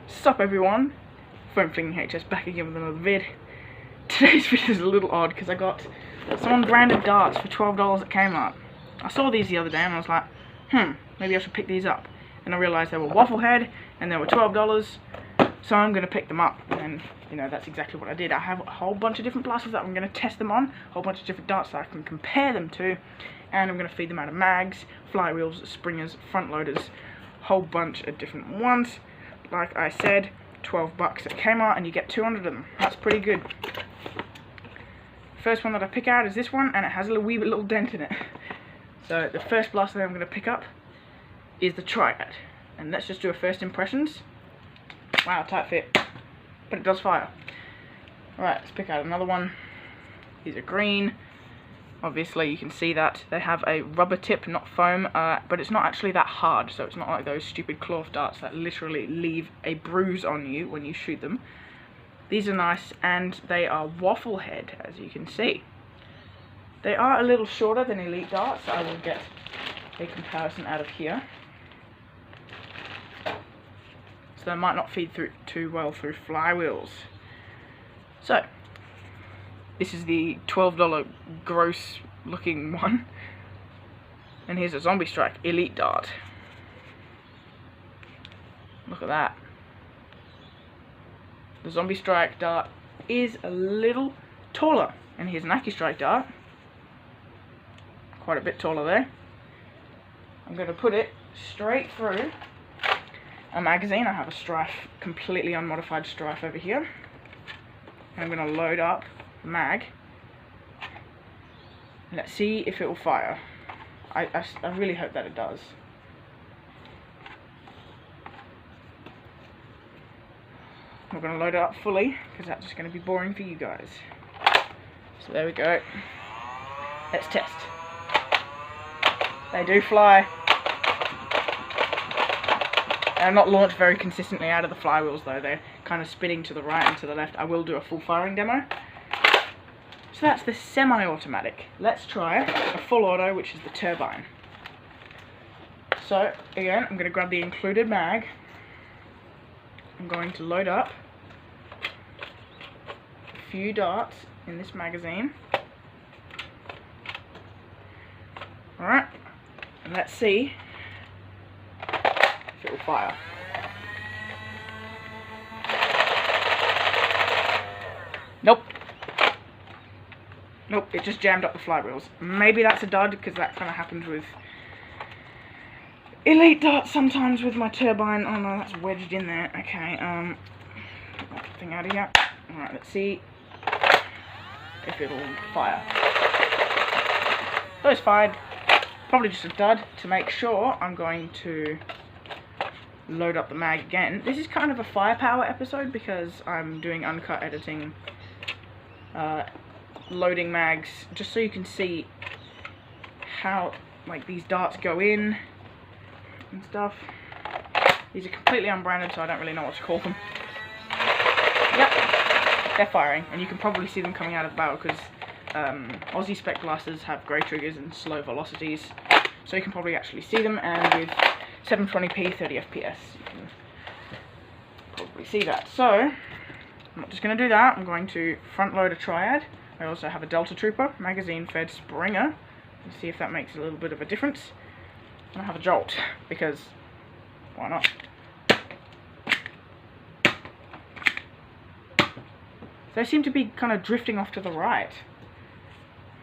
Sup everyone, Phone Flinging HS back again with another vid. Today's video is a little odd because I got someone branded darts for $12 at Kmart. I saw these the other day and I was like, maybe I should pick these up. And I realised they were WaffleHead and they were $12, so I'm going to pick them up. And you know, that's exactly what I did. I have a whole bunch of different blasters that I'm going to test them on, a whole bunch of different darts that I can compare them to, and I'm going to feed them out of mags, flywheels, springers, front loaders, whole bunch of different ones. Like I said, 12 bucks at Kmart and you get 200 of them. That's pretty good. First one that I pick out is this one, and it has a wee little dent in it. So the first blaster that I'm going to pick up is the Triad. And let's just do a first impressions. Wow, tight fit. But it does fire. Alright, let's pick out another one. These are green. Obviously you can see that they have a rubber tip, not foam, but it's not actually that hard, so it's not like those stupid cloth darts that literally leave a bruise on you when you shoot them. These are nice, and they are WaffleHead, as you can see. They are a little shorter than Elite darts. I will get a comparison out of here. So they might not feed through too well through flywheels. So this is the $12 gross looking one. And here's a Zombie Strike Elite dart. Look at that. The Zombie Strike dart is a little taller. And here's an AccuStrike dart. Quite a bit taller there. I'm going to put it straight through a magazine. I have a Strife, completely unmodified Strife over here. And I'm going to load up the mag. Let's see if it will fire. I really hope that it does. I'm not going to load it up fully because that's just going to be boring for you guys. So there we go. Let's test. They do fly. They're not launched very consistently out of the flywheels though. They're kind of spinning to the right and to the left. I will do a full firing demo. So that's the semi-automatic. Let's try a full auto, which is the turbine. So again, I'm going to grab the included mag. I'm going to load up a few darts in this magazine. Alright, and let's see if it will fire. Nope. Nope, it just jammed up the flywheels. Maybe that's a dud, because that kind of happens with Elite darts sometimes with my turbine. Oh no, that's wedged in there. Okay, get that thing out of here. Alright, let's see if it'll fire. Those fired. Probably just a dud. To make sure, I'm going to load up the mag again. This is kind of a firepower episode because I'm doing uncut editing, loading mags, just so you can see how like these darts go in and stuff. These are completely unbranded, so I don't really know what to call them. Yep, they're firing, and you can probably see them coming out of the barrel because Aussie spec blasters have grey triggers and slow velocities, so you can probably actually see them, and with 720p 30 FPS you can probably see that. So I'm not just going to do that, I'm going to front load a Triad. I also have a Delta Trooper magazine fed Springer. Let's see if that makes a little bit of a difference. And I have a Jolt, because why not? They seem to be kind of drifting off to the right.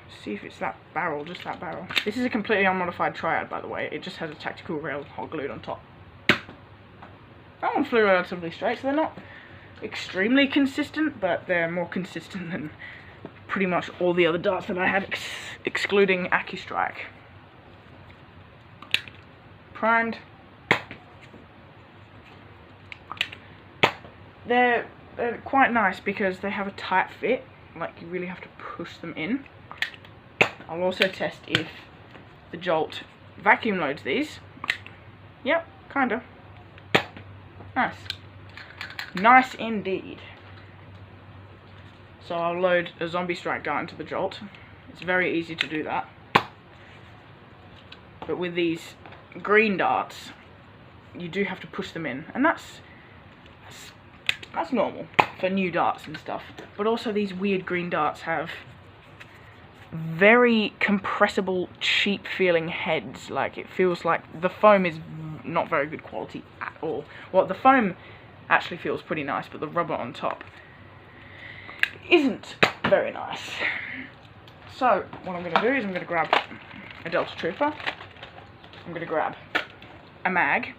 Let's see if it's that barrel, just that barrel. This is a completely unmodified Triad, by the way. It just has a tactical rail hot glued on top. That one flew relatively straight, so they're not extremely consistent, but they're more consistent than pretty much all the other darts that I had, excluding AccuStrike. Primed. They're quite nice because they have a tight fit, like you really have to push them in. I'll also test if the Jolt vacuum loads these. Yep, kinda. Nice. Nice indeed. So I'll load a Zombie Strike dart into the Jolt. It's very easy to do that. But with these green darts, you do have to push them in, and that's that's normal for new darts and stuff. But also these weird green darts have very compressible, cheap feeling heads. Like, it feels like the foam is not very good quality at all. Well, the foam actually feels pretty nice, but the rubber on top isn't very nice. So what I'm going to do is I'm going to grab a Delta Trooper, I'm going to grab a mag,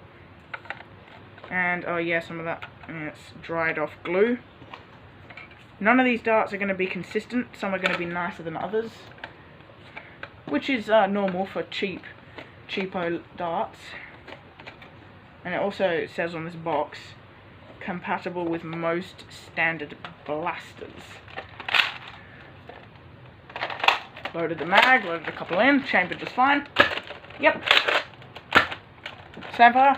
and oh yeah, some of that, it's dried off glue. None of these darts are going to be consistent. Some are going to be nicer than others, which is normal for cheapo darts. And it also says on this box, compatible with most standard blasters. Loaded the mag, loaded a couple in, chambered just fine. Yep. Sample.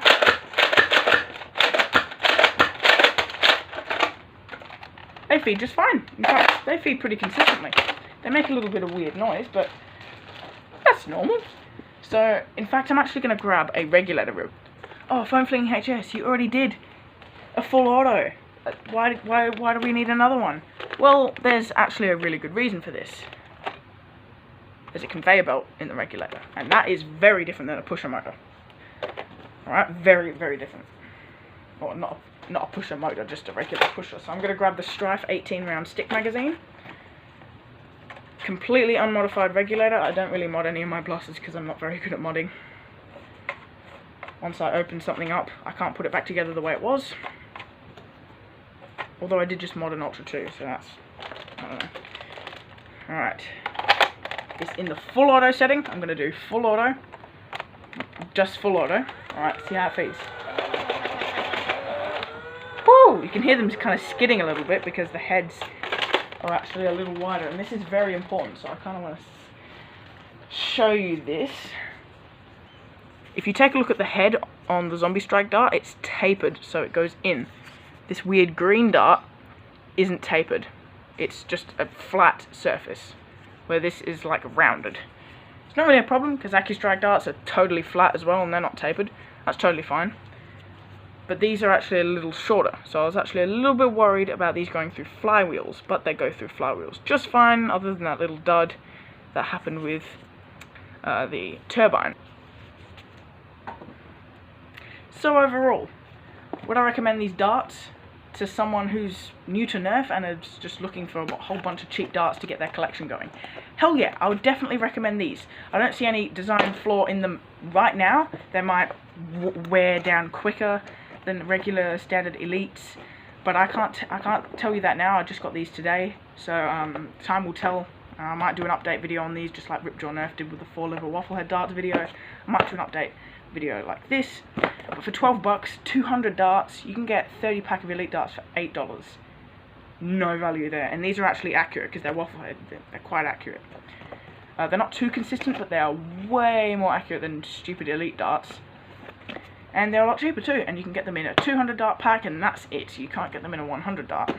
They feed just fine. In fact, they feed pretty consistently. They make a little bit of weird noise, but that's normal. So, in fact, I'm actually going to grab a regulator rib. Oh, foam flinging HS, you already did a full auto. Why do we need another one? Well, there's actually a really good reason for this. There's a conveyor belt in the regulator, and that is very different than a pusher motor. Alright, very, very different. Or not a pusher motor, just a regular pusher. So I'm going to grab the Strife 18 round stick magazine. Completely unmodified regulator. I don't really mod any of my blasters because I'm not very good at modding. Once I open something up, I can't put it back together the way it was. Although I did just mod an Ultra 2, so that's, I don't know. Alright. It's in the full auto setting. I'm going to do full auto. Just full auto. Alright, see how it feels. Woo! You can hear them kind of skidding a little bit because the heads are actually a little wider. And this is very important, so I kind of want to show you this. If you take a look at the head on the Zombie Strike dart, it's tapered, so it goes in. This weird green dart isn't tapered. It's just a flat surface, where this is like rounded. It's not really a problem, because AccuStrike darts are totally flat as well, and they're not tapered. That's totally fine. But these are actually a little shorter, so I was actually a little bit worried about these going through flywheels, but they go through flywheels just fine, other than that little dud that happened with the turbine. So overall, would I recommend these darts to someone who's new to Nerf and is just looking for a whole bunch of cheap darts to get their collection going? Hell yeah, I would definitely recommend these. I don't see any design flaw in them right now. They might wear down quicker than regular standard elites, but I can't tell you that now. I just got these today, so time will tell. I might do an update video on these, just like Ripjaw Nerf did with the 4-level WaffleHead darts video. I might do an update video like this. But for 12 bucks, 200 darts, you can get 30 pack of elite darts for $8. No value there, and these are actually accurate because they're WaffleHead. They're quite accurate. They're not too consistent, but they are way more accurate than stupid elite darts. And they're a lot cheaper too, and you can get them in a 200 dart pack, and that's it. You can't get them in a 100 dart.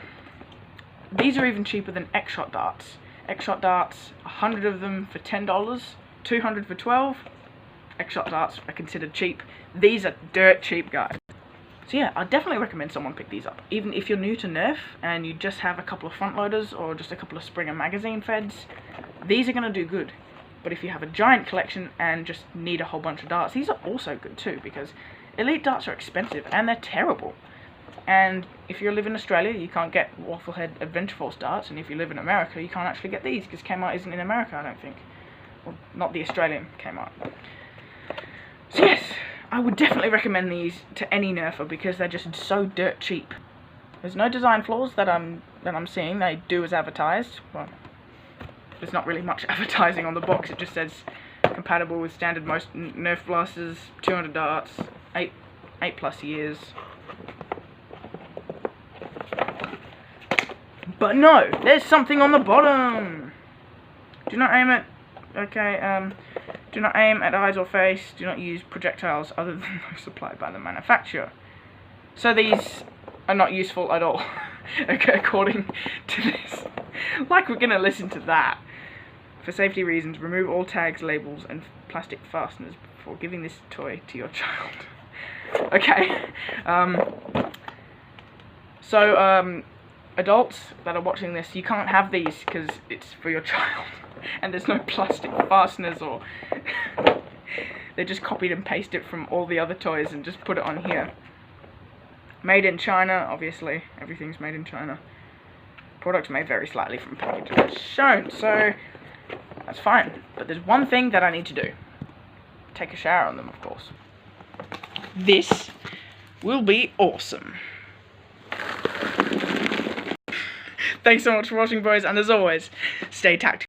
These are even cheaper than X-Shot darts. X-Shot darts, 100 of them for $10, 200 for 12. X-Shot darts are considered cheap. These are dirt cheap, guys. So yeah, I definitely recommend someone pick these up. Even if you're new to Nerf and you just have a couple of front loaders or just a couple of Springer magazine feds, these are going to do good. But if you have a giant collection and just need a whole bunch of darts, these are also good too, because elite darts are expensive and they're terrible. And if you live in Australia, you can't get WaffleHead Adventure Force darts, and if you live in America, you can't actually get these, because Kmart isn't in America, I don't think. Well, not the Australian Kmart. So yes, I would definitely recommend these to any Nerfer, because they're just so dirt cheap. There's no design flaws that I'm seeing. They do as advertised. Well, there's not really much advertising on the box. It just says compatible with standard most Nerf blasters, 200 darts, 8 plus years. But no, there's something on the bottom. Do not aim at, do not aim at eyes or face. Do not use projectiles other than those supplied by the manufacturer. So these are not useful at all, okay, according to this. Like we're gonna listen to that. For safety reasons, remove all tags, labels, and plastic fasteners before giving this toy to your child. Okay, So, adults that are watching this, you can't have these because it's for your child. And there's no plastic fasteners or... They just copied and pasted it from all the other toys and just put it on here. Made in China, obviously. Everything's made in China. Products may vary slightly from packaging as shown, so that's fine. But there's one thing that I need to do. Take a shower on them, of course. This will be awesome. Thanks so much for watching, boys, and as always, stay tactical.